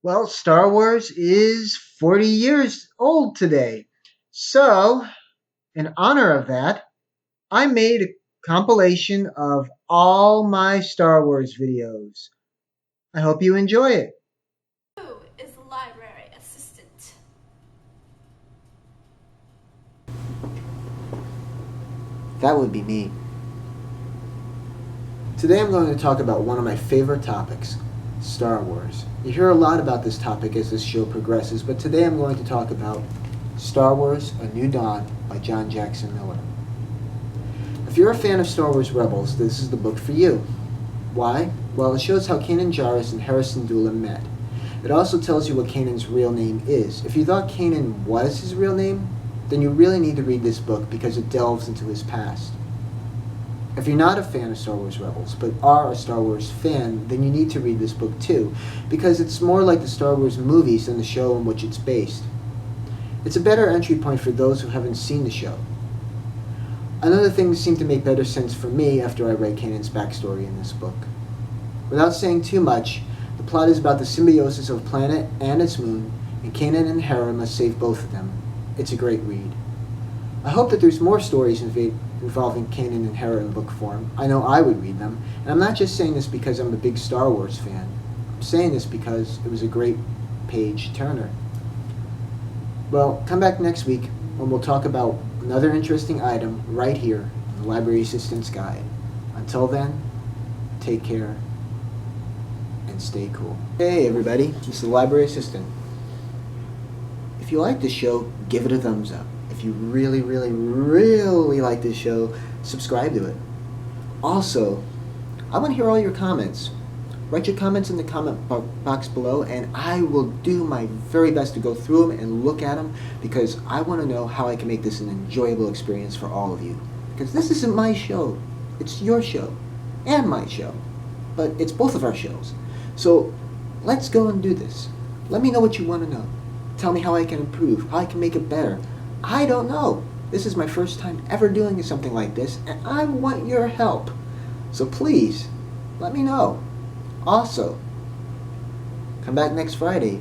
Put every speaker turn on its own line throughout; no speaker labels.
Well, Star Wars is 40 years old today. So, in honor of that, I made a compilation of all my Star Wars videos. I hope you enjoy it.
Who is the library assistant?
That would be me. Today I'm going to talk about one of my favorite topics, Star Wars. You hear a lot about this topic as this show progresses, but today I'm going to talk about Star Wars: A New Dawn by John Jackson Miller. If you're a fan of Star Wars Rebels, this is the book for you. Why? Well, it shows how Kanan Jarrus and Harrison Dula met. It also tells you what Kanan's real name is. If you thought Kanan was his real name, then you really need to read this book because it delves into his past. If you're not a fan of Star Wars Rebels, but are a Star Wars fan, then you need to read this book too, because it's more like the Star Wars movies than the show on which it's based. It's a better entry point for those who haven't seen the show. Another thing seemed to make better sense for me after I read Kanan's backstory in this book. Without saying too much, the plot is about the symbiosis of a planet and its moon, and Kanan and Hera must save both of them. It's a great read. I hope that there's more stories involving Kanan and Hera in book form. I know I would read them, and I'm not just saying this because I'm a big Star Wars fan. I'm saying this because it was a great page turner. Well, come back next week when we'll talk about another interesting item right here in the Library Assistant's Guide. Until then, take care and stay cool. Hey everybody, this is the Library Assistant. If you like this show, give it a thumbs up. If you really, really, really like this show, subscribe to it. Also, I want to hear all your comments. Write your comments in the comment box below, and I will do my very best to go through them and look at them, because I want to know how I can make this an enjoyable experience for all of you. Because this isn't my show. It's your show. And my show. But it's both of our shows. So, let's go and do this. Let me know what you want to know. Tell me how I can improve, how I can make it better. I don't know. This is my first time ever doing something like this, and I want your help. So please, let me know. Also, come back next Friday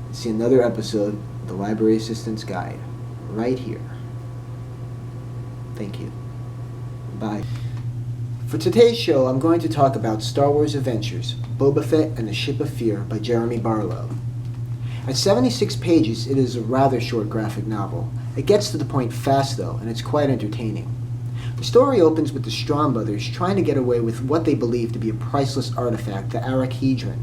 and see another episode of the Library Assistant's Guide, right here. Thank you. Bye. For today's show, I'm going to talk about Star Wars Adventures, Boba Fett and the Ship of Fear by Jeremy Barlow. At 76 pages, it is a rather short graphic novel. It gets to the point fast, though, and it's quite entertaining. The story opens with the Strawn brothers trying to get away with what they believe to be a priceless artifact, the Arachedron.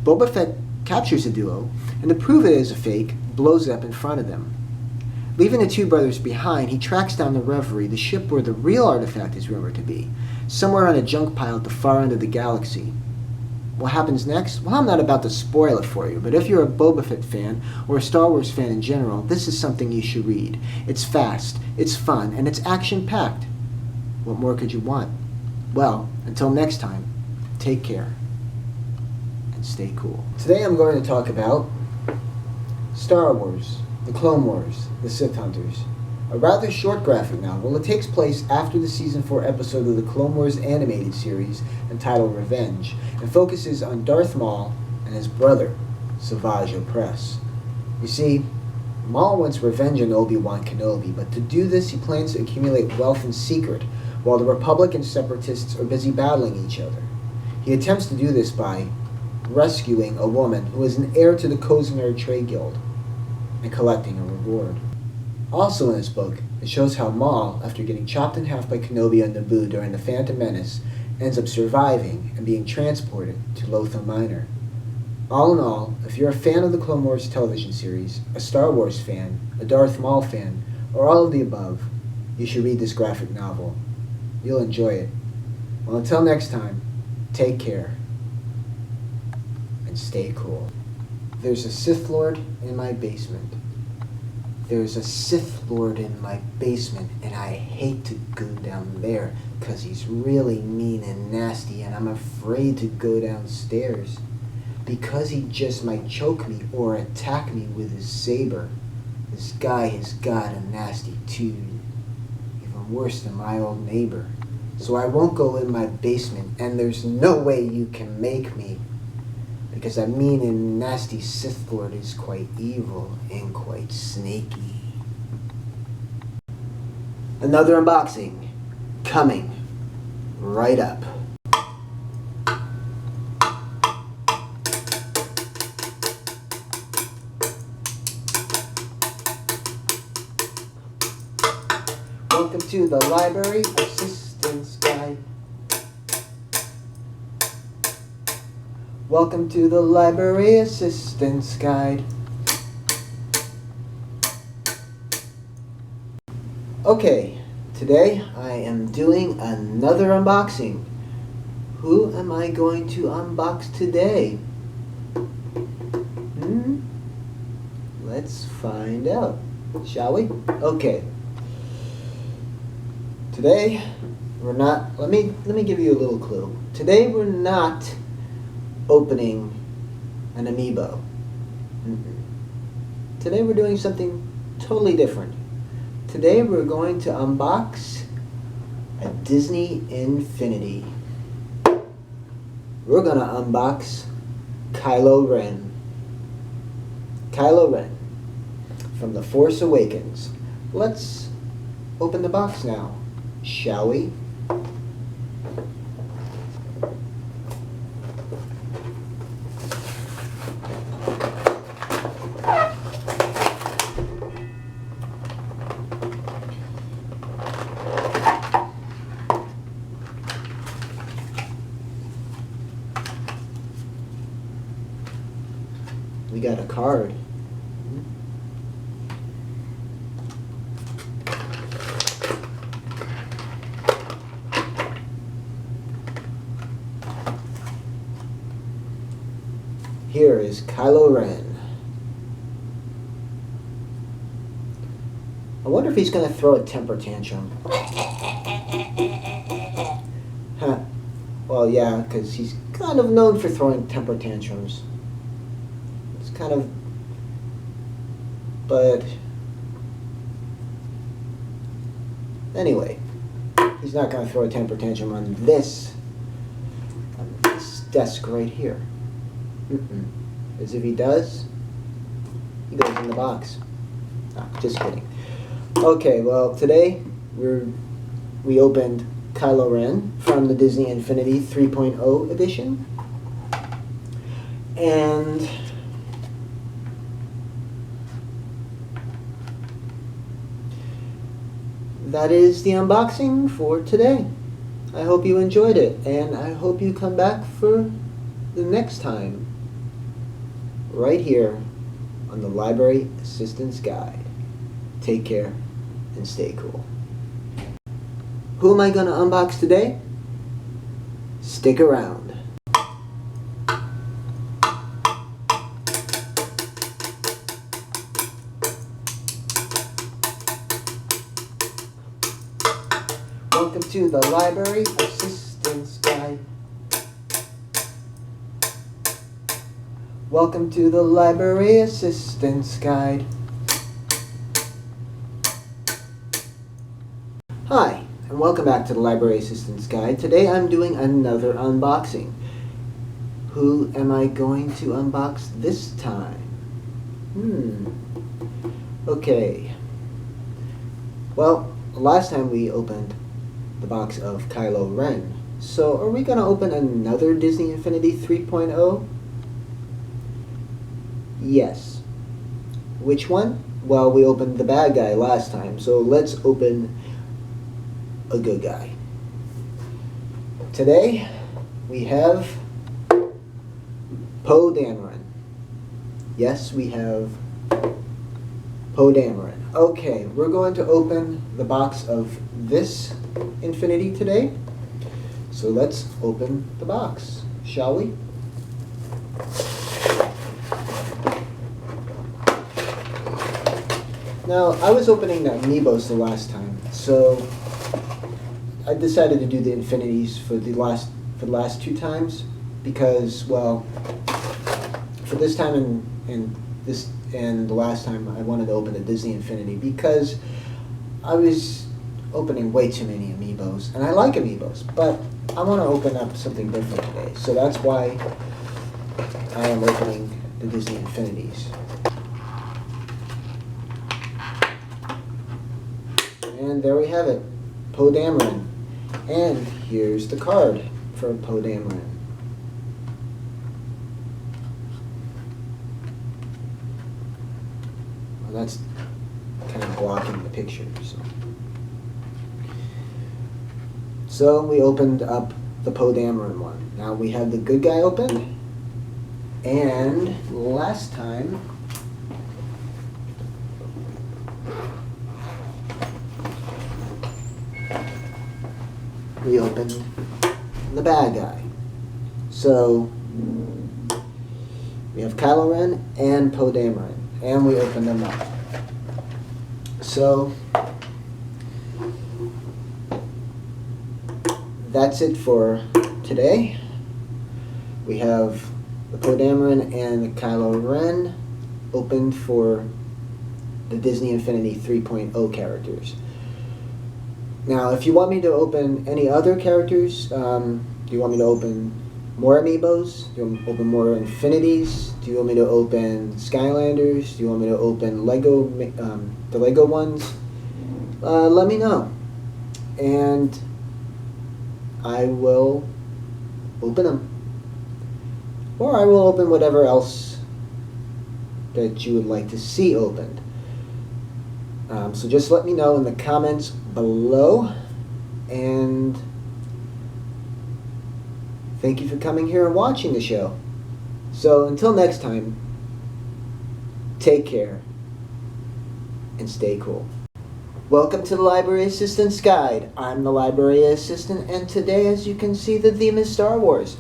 Boba Fett captures the duo, and to prove it is a fake, blows it up in front of them. Leaving the two brothers behind, he tracks down the Reverie, the ship where the real artifact is rumored to be, somewhere on a junk pile at the far end of the galaxy. What happens next? Well, I'm not about to spoil it for you, but if you're a Boba Fett fan, or a Star Wars fan in general, this is something you should read. It's fast, it's fun, and it's action-packed. What more could you want? Well, until next time, take care, and stay cool. Today I'm going to talk about Star Wars, The Clone Wars, The Sith Hunters. A rather short graphic novel. It takes place after the Season 4 episode of the Clone Wars animated series entitled Revenge, and focuses on Darth Maul and his brother, Savage Opress. You see, Maul wants revenge on Obi-Wan Kenobi, but to do this he plans to accumulate wealth in secret, while the Republic and Separatists are busy battling each other. He attempts to do this by rescuing a woman who is an heir to the Kozanur Trade Guild, and collecting a reward. Also in this book, it shows how Maul, after getting chopped in half by Kenobi on Naboo during the Phantom Menace, ends up surviving and being transported to Lothal Minor. All in all, if you're a fan of the Clone Wars television series, a Star Wars fan, a Darth Maul fan, or all of the above, you should read this graphic novel. You'll enjoy it. Well, until next time, take care and stay cool. There's a Sith Lord in my basement. There's a Sith Lord in my basement, and I hate to go down there, 'cause he's really mean and nasty, and I'm afraid to go downstairs, because he just might choke me or attack me with his saber. This guy has got a nasty tooth, even worse than my old neighbor. So I won't go in my basement, and there's no way you can make me. because that mean and nasty Sith Lord is quite evil and quite snaky. Another unboxing coming right up. Welcome to the Library Assistance Guide. Welcome to the Library Assistance Guide. Okay, today I am doing another unboxing. Who am I going to unbox today? Let's find out, shall we? Okay. Today we're not. Let me give you a little clue. Today we're not opening an amiibo. Today we're doing something totally different. Today we're going to unbox a Disney Infinity. We're gonna unbox Kylo Ren. Kylo Ren from The Force Awakens. Let's open the box now, shall we? We got a card. Here is Kylo Ren. I wonder if he's going to throw a temper tantrum. Huh. Well, yeah, because he's kind of known for throwing temper tantrums. It's kind of... But... Anyway, he's not going to throw a temper tantrum on this desk right here. As if he does, he goes in the box. Just kidding. Okay, well, today we opened Kylo Ren from the Disney Infinity 3.0 edition. And that is the unboxing for today. I hope you enjoyed it, and I hope you come back for the next time, right here on the Library Assistance Guide. Take care and stay cool. Who am I going to unbox today? Stick around. Welcome to the Library Assistance Guide. Welcome to the Library Assistance Guide. Hi, and welcome back to the Library Assistance Guide. Today I'm doing another unboxing. Who am I going to unbox this time? Okay. Well, last time we opened the box of Kylo Ren. So are we going to open another Disney Infinity 3.0? Yes. Which one? Well, we opened the bad guy last time, so let's open a good guy. Today, we have Poe Dameron. Yes, we have Poe Dameron. Okay, we're going to open the box of this Infinity today. So let's open the box, shall we? Now, I was opening the amiibos the last time, so I decided to do the Infinities for the last two times because, well, for this time and the last time, I wanted to open the Disney Infinity because I was opening way too many amiibos, and I like amiibos, but I want to open up something different today. So that's why I am opening the Disney Infinities. And there we have it, Poe Dameron. And here's the card for Poe Dameron. Well, that's kind of blocking the picture. So we opened up the Poe Dameron one. Now we have the good guy open. And last time, we opened the bad guy. So we have Kylo Ren and Poe Dameron, and we opened them up. So that's it for today. We have the Poe Dameron and the Kylo Ren opened for the Disney Infinity 3.0 characters. Now, if you want me to open any other characters, do you want me to open more Amiibos? Do you want me to open more Infinities? Do you want me to open Skylanders? Do you want me to open Lego, the Lego ones? Let me know, and I will open them. Or I will open whatever else that you would like to see opened. So just let me know in the comments below. And thank you for coming here and watching the show. So until next time, take care and stay cool. Welcome to the Library Assistant's Guide. I'm the Library Assistant, and today, as you can see, the theme is Star Wars.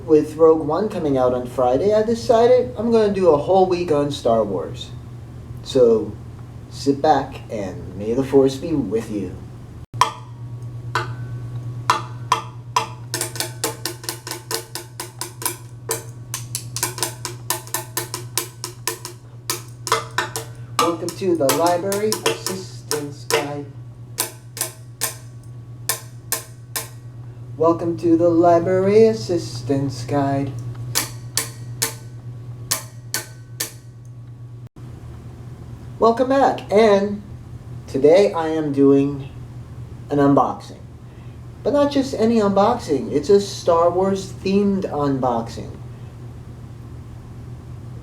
With Rogue One coming out on Friday, I decided I'm going to do a whole week on Star Wars. So sit back and may the Force be with you. Welcome to the Library Assistant's Guide. Welcome to the Library Assistant's Guide. Welcome back, and today I am doing an unboxing. But not just any unboxing, it's a Star Wars themed unboxing.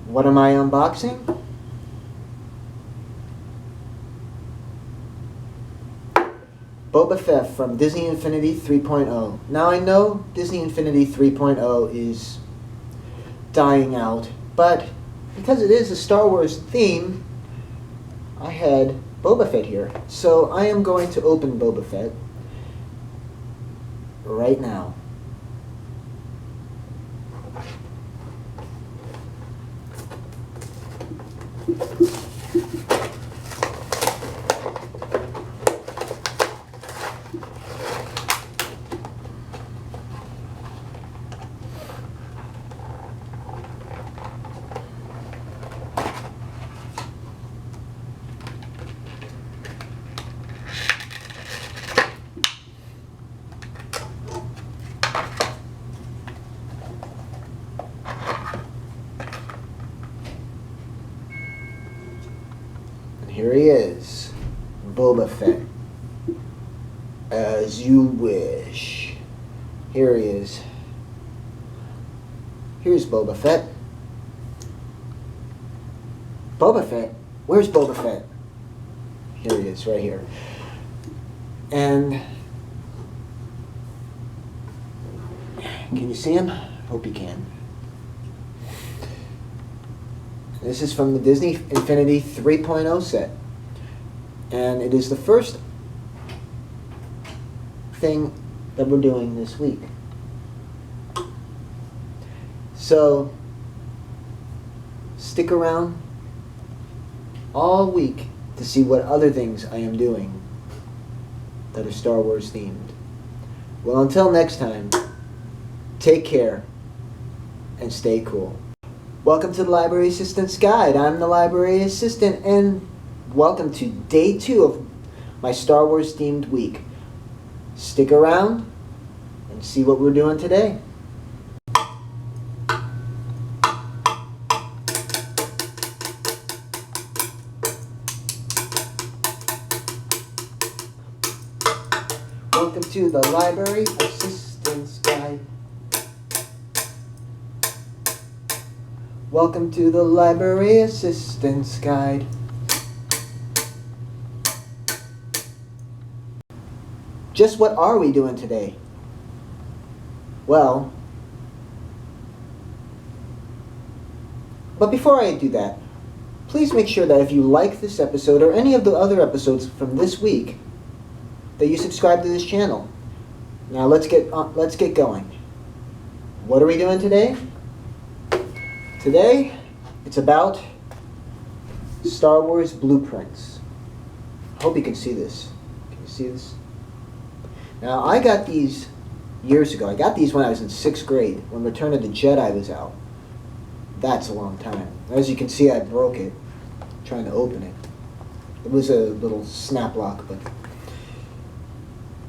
What am I unboxing? Boba Fett from Disney Infinity 3.0. Now I know Disney Infinity 3.0 is dying out, but because it is a Star Wars theme, I had Boba Fett here. So I am going to open Boba Fett right now. Here he is, Boba Fett. As you wish. Here he is. Here's Boba Fett. Boba Fett? Where's Boba Fett? Here he is, right here. And can you see him? Hope you can. This is from the Disney Infinity 3.0 set. And it is the first thing that we're doing this week. So, stick around all week to see what other things I am doing that are Star Wars themed. Well, until next time, take care and stay cool. Welcome to the Library Assistant's Guide. I'm the Library Assistant, and welcome to day 2 of my Star Wars themed week. Stick around and see what we're doing today. Welcome to the Library Assistant's Guide. Welcome to the Library Assistant's Guide. Just what are we doing today? Well, but before I do that, please make sure that if you like this episode or any of the other episodes from this week, that you subscribe to this channel. Now let's get going. What are we doing today? Today, it's about Star Wars blueprints. I hope you can see this. Can you see this? Now, I got these years ago. I got these when I was in 6th grade, when Return of the Jedi was out. That's a long time. As you can see, I broke it trying to open it. It was a little snap lock, but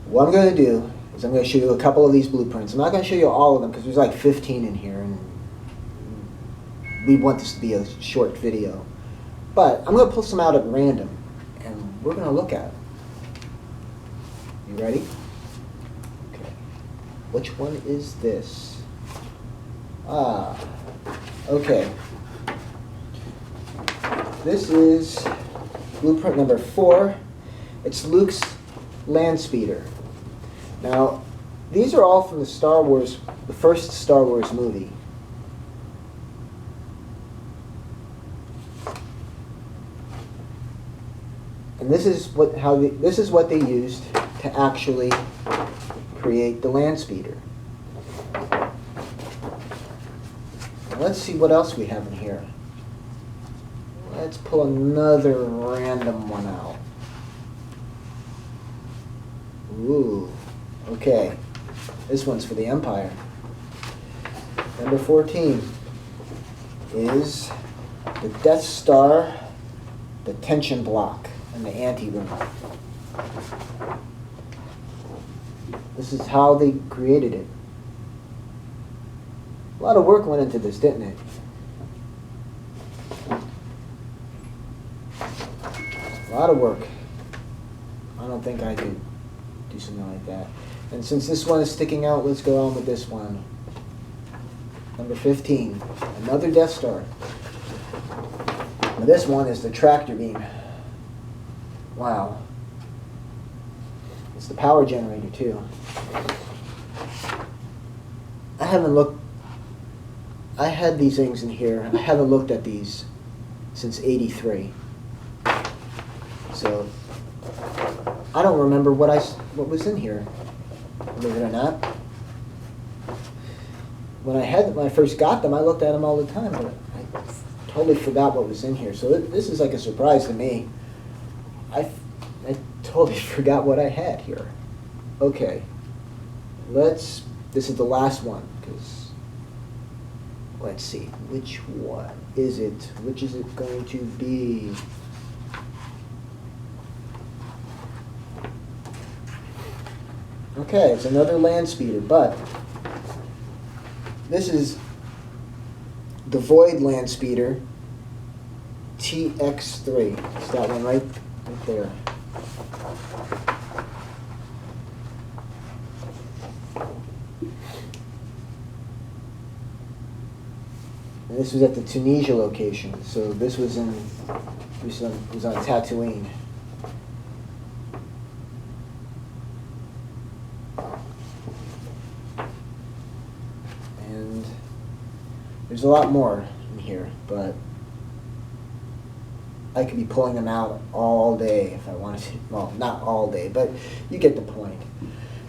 what I'm going to do is I'm going to show you a couple of these blueprints. I'm not going to show you all of them because there's like 15 in here, and we want this to be a short video. But I'm going to pull some out at random, and we're going to look at it. You ready? Okay. Which one is this? Okay. This is blueprint number 4. It's Luke's land speeder. Now, these are all from the first Star Wars movie. And this is what they used to actually create the land speeder. Now, let's see what else we have in here. Let's pull another random one out. Ooh, okay. This one's for the Empire. Number 14 is the Death Star, the tension block, and the anti-room. This is how they created it. A lot of work went into this, didn't it? A lot of work. I don't think I could do something like that. And since this one is sticking out, let's go on with this one. Number 15, another Death Star. Now this one is the tractor beam. Wow. It's the power generator too. I had these things in here. I haven't looked at these since '83. So I don't remember what was in here, believe it or not. When I first got them, I looked at them all the time, but I totally forgot what was in here. So this is like a surprise to me. I totally forgot what I had here. Okay, this is the last one, because let's see, which one is it? Which is it going to be? Okay, it's another land speeder, but this is the Void land speeder TX3. It's that one right there. And this was at the Tunisia location, so this was on Tatooine. And there's a lot more in here, but I could be pulling them out all day if I wanted to. Well, not all day, but you get the point.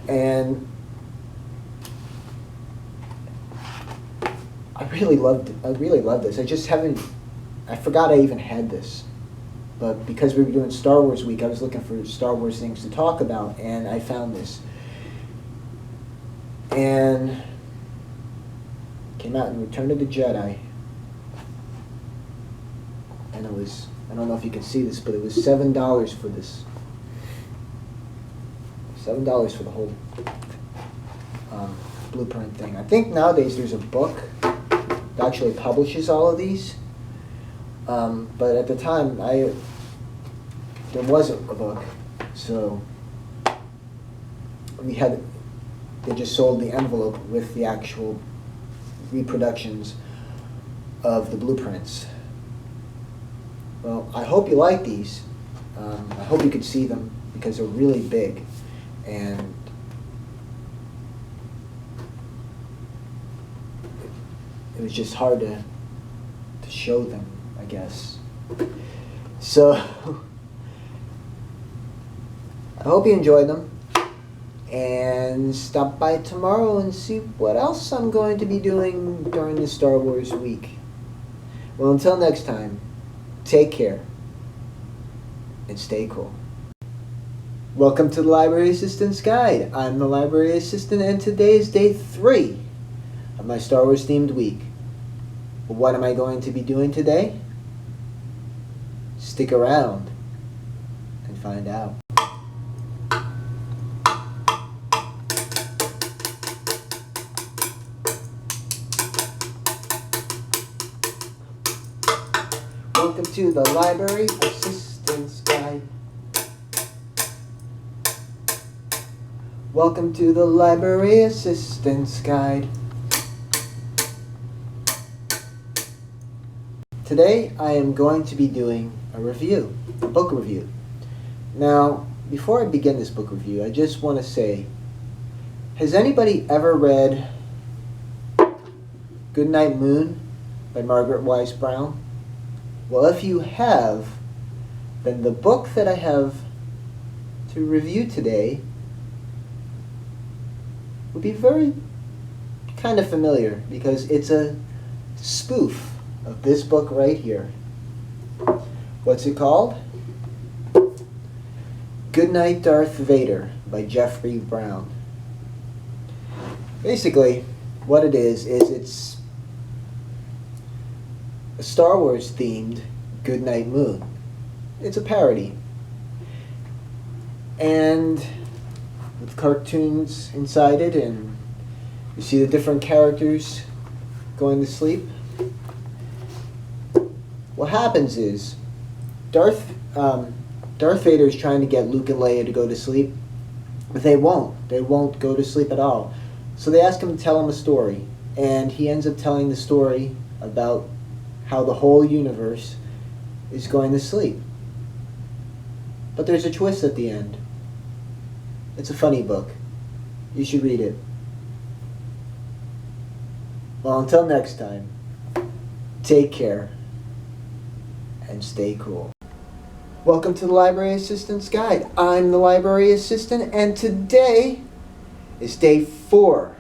And I really loved this. I forgot I even had this. But because we were doing Star Wars week, I was looking for Star Wars things to talk about, and I found this. And came out in Return of the Jedi. And it was, I don't know if you can see this, but it was $7 for this. $7 for the whole blueprint thing. I think nowadays there's a book that actually publishes all of these. But at the time, there wasn't a book. So we had, they just sold the envelope with the actual reproductions of the blueprints. Well, I hope you like these. I hope you could see them because they're really big, and it was just hard to show them, I guess. So I hope you enjoyed them, and stop by tomorrow and see what else I'm going to be doing during the Star Wars week. Well, until next time, take care and stay cool. Welcome to the Library Assistant's Guide. I'm the Library Assistant, and today is day 3 of my Star Wars themed week. What am I going to be doing today? Stick around and find out. Welcome to the Library Assistant's Guide. Welcome to the Library Assistant's Guide. Today I am going to be doing a book review. Now, before I begin this book review, I just want to say, has anybody ever read Goodnight Moon by Margaret Wise Brown? Well, if you have, then the book that I have to review today would be very kind of familiar because it's a spoof of this book right here. What's it called? Goodnight Darth Vader by Jeffrey Brown. Basically, what it is it's a Star Wars themed Goodnight Moon. It's a parody. And with cartoons inside it, and you see the different characters going to sleep. What happens is Darth Vader is trying to get Luke and Leia to go to sleep, but they won't. They won't go to sleep at all. So they ask him to tell him a story, and he ends up telling the story about how the whole universe is going to sleep. But there's a twist at the end. It's a funny book. You should read it. Well, until next time, take care and stay cool. Welcome to the Library Assistant's Guide. I'm the Library Assistant, and today is day 4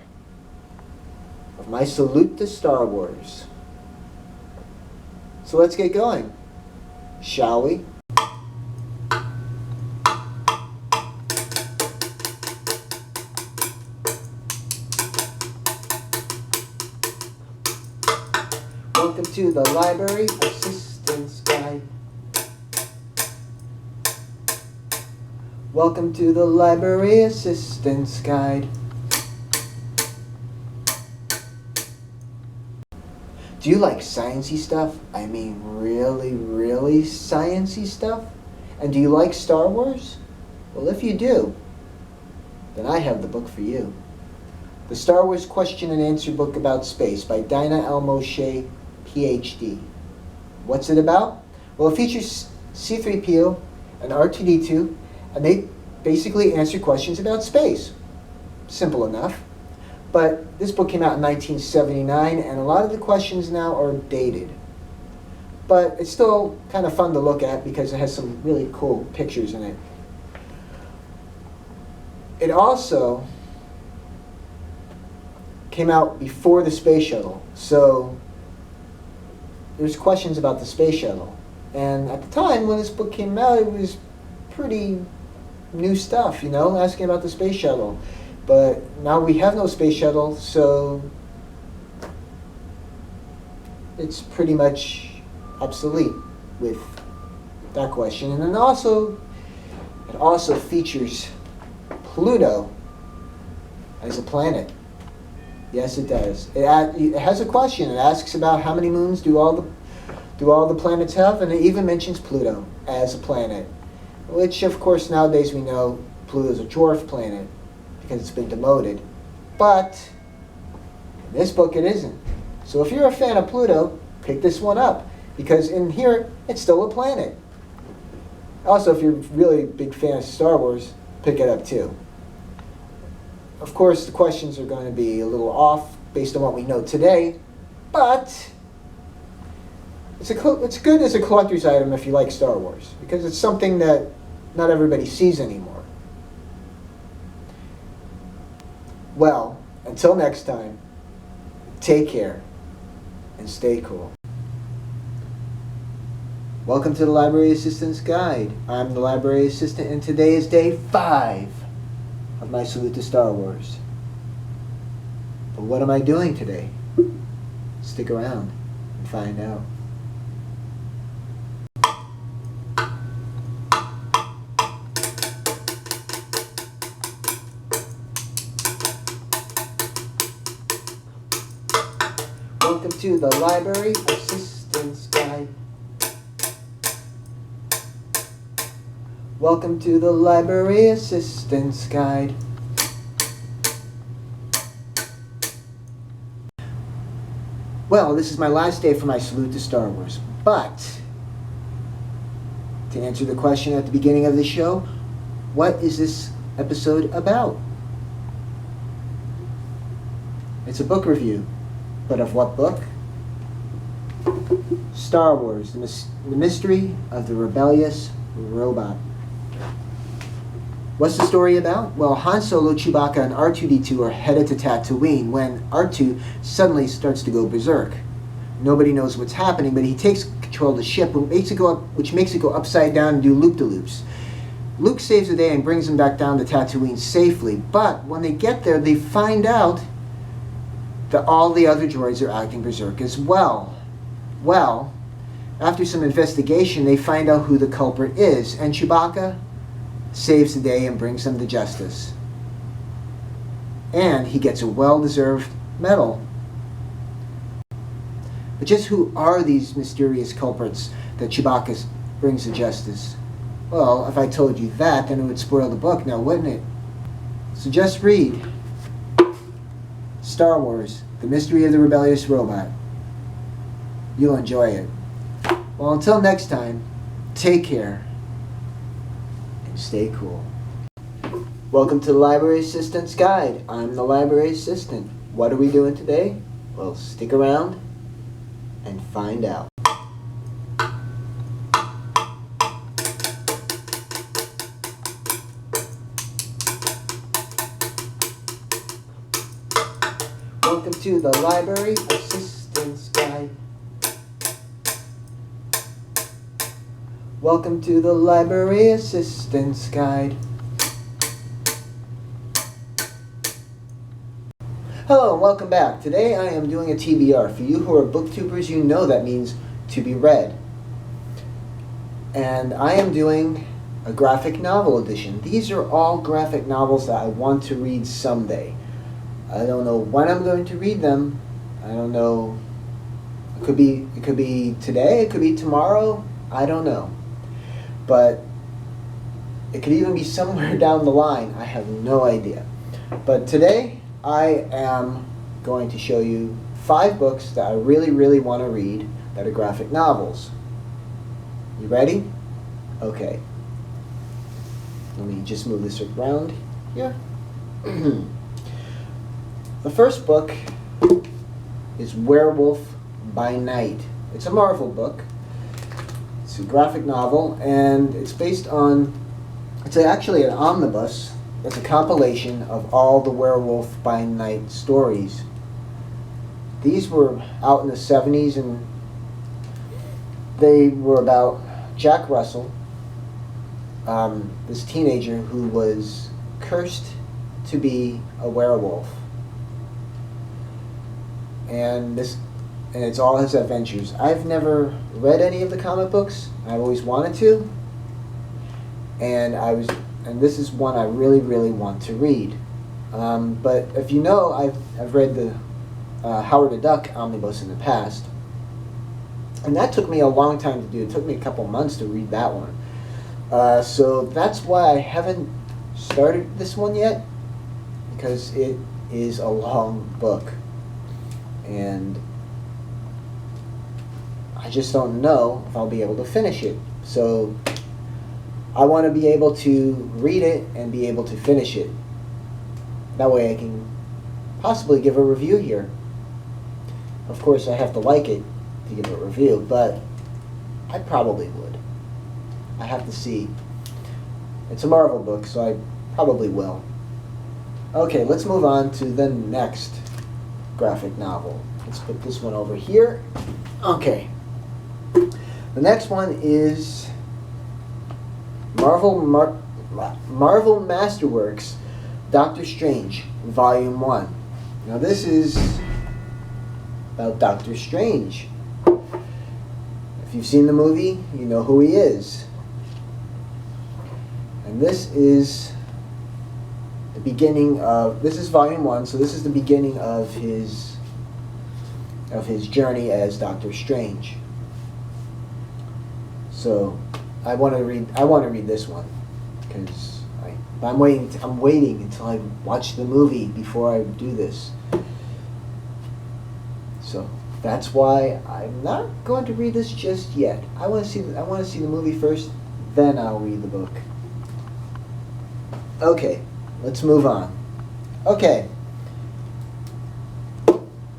of my salute to Star Wars. So let's get going, shall we? Welcome to the Library Assistant's Guide. Welcome to the Library Assistant's Guide. Do you like sciencey stuff? I mean really, really sciencey stuff? And do you like Star Wars? Well, if you do, then I have the book for you. The Star Wars Question and Answer Book About Space by Dinah L. Moshe, PhD. What's it about? Well, it features C-3PO and R2-D2, and they basically answer questions about space. Simple enough. But this book came out in 1979, and a lot of the questions now are dated. But it's still kind of fun to look at because it has some really cool pictures in it. It also came out before the space shuttle, so there's questions about the space shuttle. And at the time when this book came out, it was pretty new stuff, asking about the space shuttle. But now we have no space shuttle, so it's pretty much obsolete with that question. And then it also features Pluto as a planet. Yes, it does. It has a question. It asks about how many moons do all the planets have, and it even mentions Pluto as a planet, which of course nowadays we know Pluto's a dwarf planet because it's been demoted. But in this book, it isn't. So if you're a fan of Pluto, pick this one up, because in here, it's still a planet. Also, if you're really a big fan of Star Wars, pick it up too. Of course, the questions are going to be a little off based on what we know today, but it's good as a collector's item if you like Star Wars, because it's something that not everybody sees anymore. Well, until next time, take care and stay cool. Welcome to the Library Assistant's Guide. I'm the Library Assistant, and today is day 5 of my Salute to Star Wars. But what am I doing today? Stick around and find out. Welcome to the Library Assistant's Guide. Welcome to the Library Assistant's Guide. Well, this is my last day for my Salute to Star Wars, but to answer the question at the beginning of the show, what is this episode about? It's a book review, but of what book? Star Wars, the Mystery of the Rebellious Robot. What's the story about? Well, Han Solo, Chewbacca, and R2-D2 are headed to Tatooine when R2 suddenly starts to go berserk. Nobody knows what's happening, but he takes control of the ship, which makes it go upside down and do loop-de-loops. Luke saves the day and brings them back down to Tatooine safely, but when they get there, they find out that all the other droids are acting berserk as well. Well, after some investigation, they find out who the culprit is, and Chewbacca saves the day and brings them to justice. And he gets a well-deserved medal. But just who are these mysterious culprits that Chewbacca brings to justice? Well, if I told you that, then it would spoil the book now, wouldn't it? So just read Star Wars, The Mystery of the Rebellious Robot. You'll enjoy it. Well, until next time, take care and stay cool. Welcome to the Library Assistant's Guide. I'm the Library Assistant. What are we doing today? Well, stick around and find out. Welcome to the Library Assistant's Guide. Welcome to the Library Assistant's Guide. Hello and welcome back. Today I am doing a TBR. For you who are booktubers, you know that means to be read. And I am doing a graphic novel edition. These are all graphic novels that I want to read someday. I don't know when I'm going to read them. I don't know. It could be today, it could be tomorrow. I don't know. But it could even be somewhere down the line. I have no idea. But today I am going to show you 5 books that I really, really want to read that are graphic novels. You ready? Okay. Let me just move this around here. The first book is Werewolf by Night. It's a Marvel book. It's a graphic novel, and it's actually an omnibus. It's a compilation of all the Werewolf by Night stories. These were out in the 70s, and they were about Jack Russell, this teenager who was cursed to be a werewolf. And it's all his adventures. I've never read any of the comic books. I've always wanted to. And this is one I really, really want to read. But if you know, I've read the Howard the Duck omnibus in the past. And that took me a long time to do. It took me a couple months to read that one. So that's why I haven't started this one yet. because it is a long book. And I just don't know if I'll be able to finish it. So I want to be able to read it and be able to finish it. That way I can possibly give a review here. Of course, I have to like it to give a review, but I probably would. I have to see. It's a Marvel book, so I probably will. Okay, let's move on to the next graphic novel. Let's put this one over here. Okay. The next one is Marvel Masterworks, Doctor Strange, Volume 1. Now this is about Doctor Strange. If you've seen the movie, you know who he is. And this is the beginning of, this is Volume 1, so this is the beginning of his journey as Doctor Strange. So I want to read this one because I'm waiting until I watch the movie before I do this. So that's why I'm not going to read this just yet. I want to see the movie first, then I'll read the book. Okay, let's move on. Okay.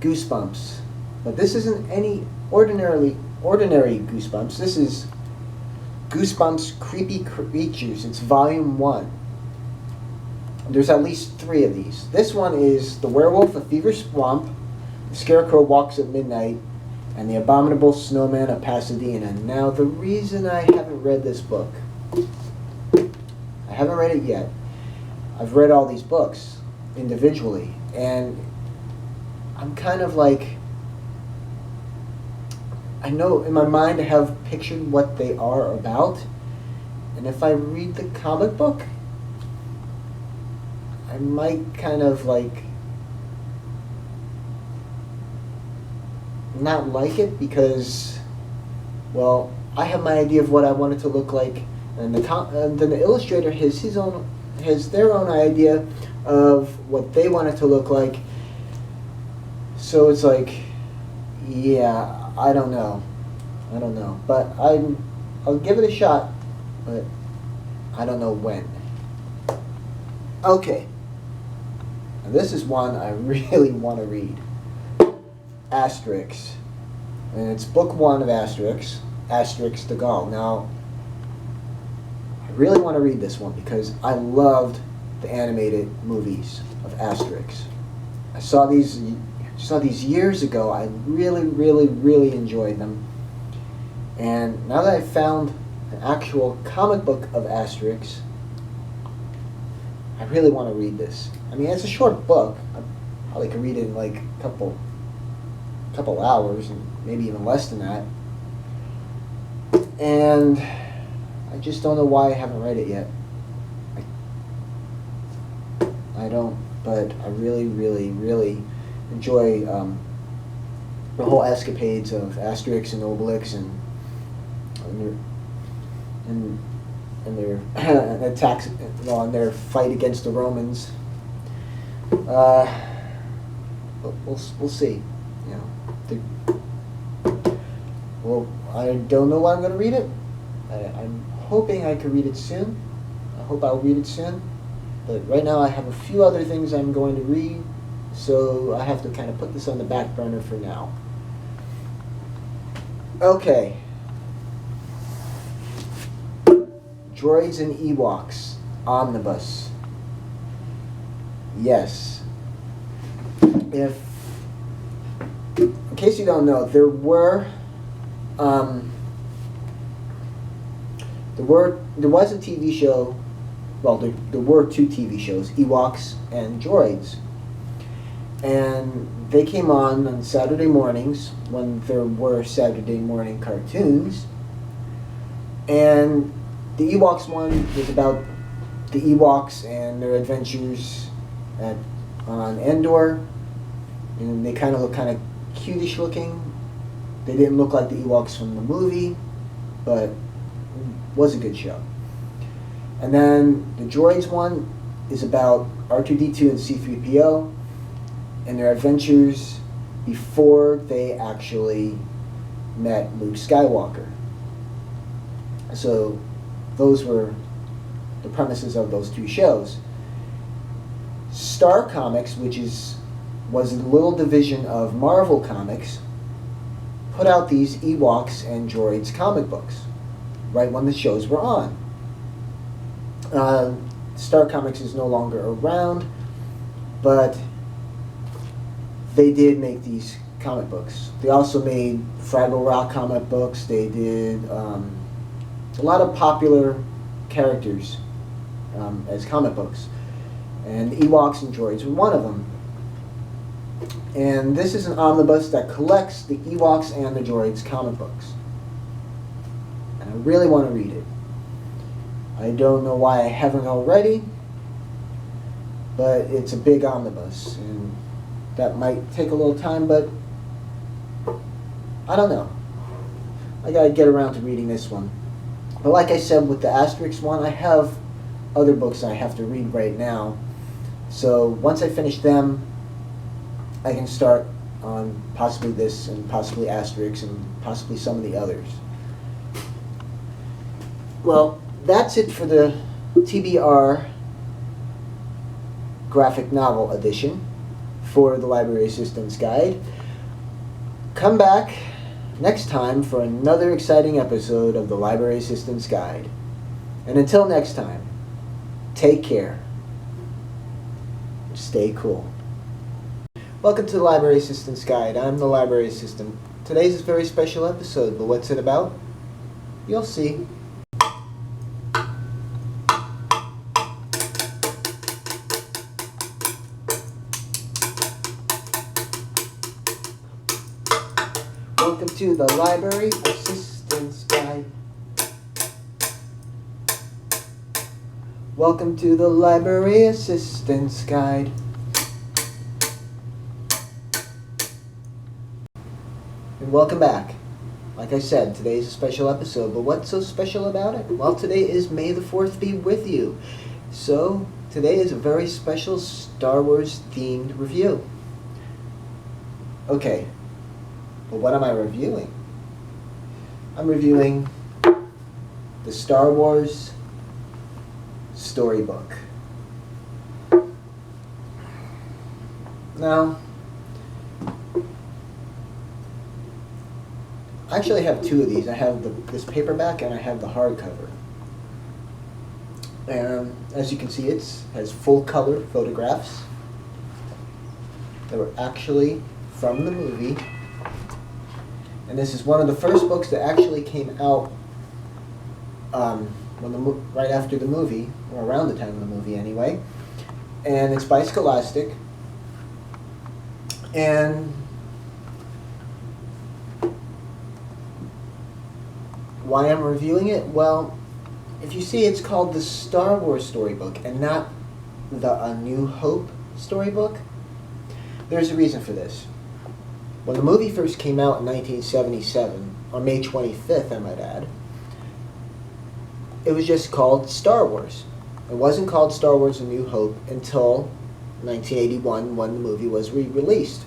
Goosebumps. But this isn't any ordinary Goosebumps. This is Goosebumps Creepy Creatures. It's Volume 1. There's at least 3 of these. This one is The Werewolf of Fever Swamp, The Scarecrow Walks at Midnight, and The Abominable Snowman of Pasadena. Now, the reason I haven't read this book, I haven't read it yet. I've read all these books individually, and I'm kind of like, I know in my mind I have pictured what they are about, and if I read the comic book, I might kind of like not like it because, well, I have my idea of what I want it to look like, and then the illustrator has their own idea of what they want it to look like. So it's like, yeah, I don't know, but I'll give it a shot, but I don't know when. Okay, now this is one I really want to read. Asterix, and it's book 1 of Asterix, Asterix the Gaul. Now, I really want to read this one because I loved the animated movies of Asterix. I saw these years ago. I really enjoyed them. And now that I've found an actual comic book of Asterix, I really want to read this. I mean, it's a short book. I probably could read it in like a couple hours, and maybe even less than that. And I just don't know why I haven't read it yet. I don't, but I really enjoy the whole escapades of Asterix and Obelix and their attacks, well, and their fight against the Romans. But we'll see. You know, well, I don't know when I'm going to read it. I'm hoping I can read it soon. I hope I'll read it soon. But right now I have a few other things I'm going to read, so I have to kind of put this on the back burner for now. Okay. Droids and Ewoks Omnibus. Yes. In case you don't know, there was a TV show. Well, there were 2 TV shows, Ewoks and Droids. And they came on Saturday mornings when there were Saturday morning cartoons. And the Ewoks one was about the Ewoks and their adventures on Endor. And they kind of look kind of cutish looking. They didn't look like the Ewoks from the movie, but it was a good show. And then the Droids one is about R2-D2 and C-3PO and their adventures before they actually met Luke Skywalker. So those were the premises of those two shows. Star Comics, which was a little division of Marvel Comics, put out these Ewoks and Droids comic books right when the shows were on. Star Comics is no longer around, but they did make these comic books. They also made Fraggle Rock comic books. They did a lot of popular characters as comic books, and Ewoks and Droids were one of them. And this is an omnibus that collects the Ewoks and the Droids comic books, and I really want to read it. I don't know why I haven't already, but it's a big omnibus, and that might take a little time, but I don't know. I gotta get around to reading this one. But like I said with the Asterix one, I have other books I have to read right now. So once I finish them, I can start on possibly this and possibly Asterix and possibly some of the others. Well, that's it for the TBR graphic novel edition for the Library Assistance Guide. Come back next time for another exciting episode of the Library Assistance Guide. And until next time, take care. Stay cool. Welcome to the Library Assistance Guide. I'm the Library Assistant. Today's a very special episode, but what's it about? You'll see. Welcome to the Library Assistance Guide. Welcome to the Library Assistance Guide. And welcome back. Like I said, today's a special episode, but what's so special about it? Well, today is May the 4th be with you. So, today is a very special Star Wars themed review. Okay, but what am I reviewing? I'm reviewing the Star Wars storybook. Now, I actually have two of these. I have this paperback and I have the hardcover. And as you can see, it has full color photographs that were actually from the movie. And this is one of the first books that actually came out right after the movie, or around the time of the movie anyway. And it's by Scholastic. And why I'm reviewing it? Well, if you see, it's called the Star Wars Storybook and not the A New Hope Storybook. There's a reason for this. When the movie first came out in 1977, on May 25th, I might add, it was just called Star Wars. It wasn't called Star Wars A New Hope until 1981 when the movie was re-released.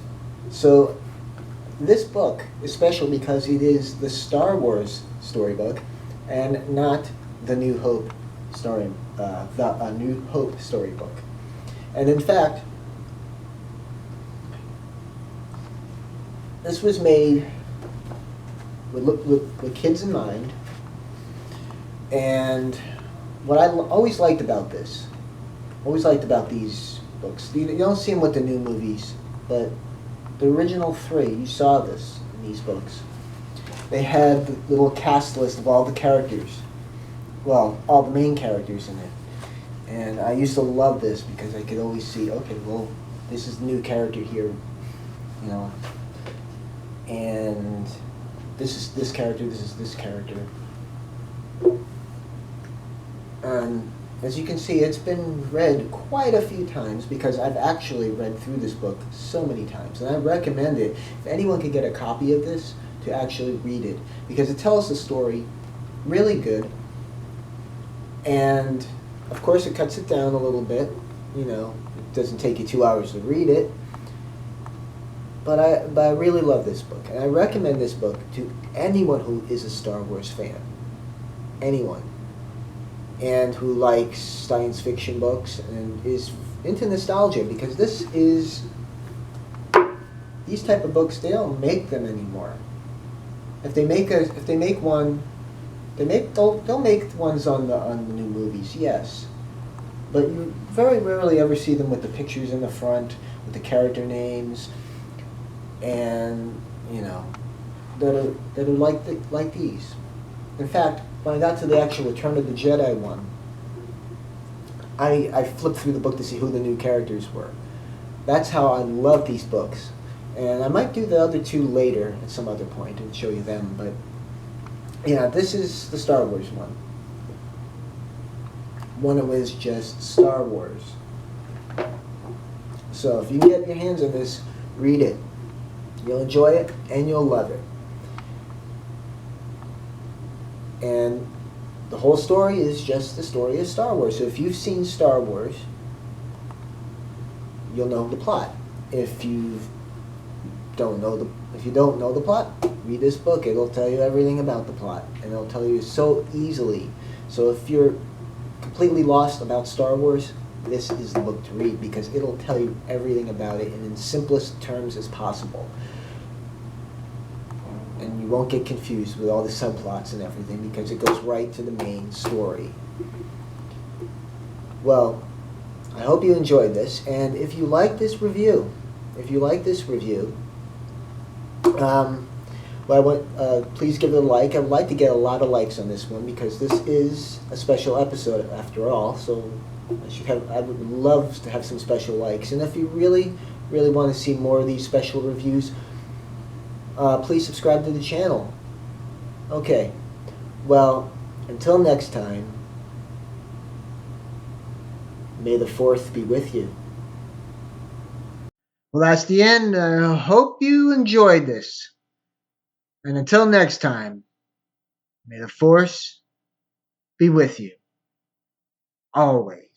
So this book is special because it is the Star Wars storybook and not the New Hope A New Hope storybook. And in fact, this was made with kids in mind. And what I always liked about these books, you don't see them with the new movies, but the original three, you saw this in these books. They had the little cast list of all the characters. Well, all the main characters in it. And I used to love this because I could always see, okay, well, this is the new character here, you know, and this is this character, this is this character. And as you can see, it's been read quite a few times because I've actually read through this book so many times. And I recommend it, if anyone could get a copy of this, to actually read it. Because it tells the story really good. And, of course, it cuts it down a little bit. It doesn't take you 2 hours to read it. But I really love this book, and I recommend this book to anyone who is a Star Wars fan. Anyone. And who likes science fiction books and is into nostalgia, because these type of books, they don't make them anymore. If they make one, they'll make ones on the new movies, yes. But you very rarely ever see them with the pictures in the front, with the character names, and that are like these. In fact, when I got to the actual Return of the Jedi one, I flipped through the book to see who the new characters were. That's how I love these books. And I might do the other two later at some other point and show you them. But yeah, this is the Star Wars one. One of is just Star Wars. So if you can get your hands on this, read it. You'll enjoy it and you'll love it. And the whole story is just the story of Star Wars. So if you've seen Star Wars, you'll know the plot. If you don't know the plot, read this book. It'll tell you everything about the plot, and it'll tell you so easily. So if you're completely lost about Star Wars, this is the book to read, because it'll tell you everything about it in simplest terms as possible. And you won't get confused with all the subplots and everything, because it goes right to the main story. Well, I hope you enjoyed this, and if you like this review, please give it a like. I would like to get a lot of likes on this one, because this is a special episode after all, so I would love to have some special likes. And if you really, really want to see more of these special reviews, please subscribe to the channel. Okay, well, until next time, may the 4th be with you.
Well, that's the end. I hope you enjoyed this. And until next time, may the Force be with you always.